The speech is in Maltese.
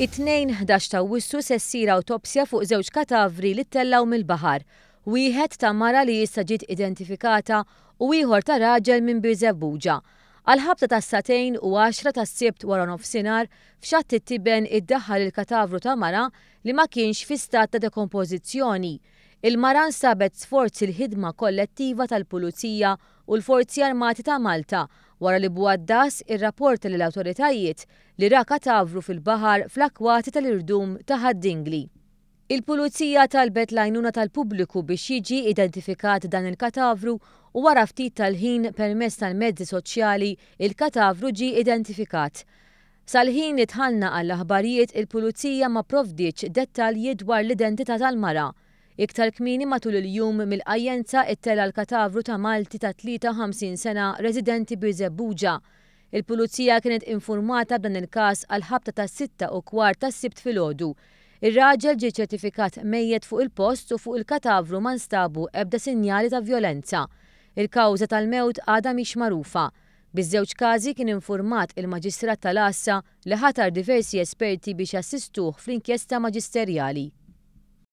It-2 ta' Awwissu se ssir awtopsja fuq żewġ katavri li ttellaw mill-baħar. Wieħed ta' mara li issa ġiet identifikata u ieħor ta' raġel minn Biżebbuġa. Għal-ħabta ta' 2:10 tas-Sibt wara nofsinhar f'xatt it-Tiben iddaħħal il-katavru ta' mara li ma kienx fi stat ta' dekompożizzjoni. Il-mara nsabet sforzi l-ħidma kollettiva tal-Pulizija u l-Forzi Armati ta' Malta wara li bwaddas irrapporta lill-awtoritajiet li ra katavru fil-baħar fl-akwati tal-irdum ta' Ħaddingli. Il-Pulizija talbet l-għajnuna tal-pubbliku biex jiġi identifikat dan il-katavru u wara ftit tal-ħin permezz tal-mezzi soċjali il-katavru ġie identifikat. Sal-ħin li tħallna għall-aħbarijiet il-Pulizija ma provdiċ dettalji dwar l-identità tal-mara. Iktar kmieni matul il-jum mill-qajjenza ittella l-katavru ta' Malti ta' 53 sena residenti Biżebbuġa. Il-Pulizija kienet infurmata b'dan il-każ għal-ħabta ta' 6:15 tas-Sibt filgħodu. Ir-raġel ġie ċertifikat mejjed fuq il-post u fuq il-katavru ma nstabu ebda sinjali ta' vjolenza. Il-kawża tal-mewt għadha mhix magħrufa. Biż-żewġ każi kien infurmat il-Maġistrat tal-Għassa li ħatar diversi esperti biex jassistuh fl-inkjesta maġisterjali.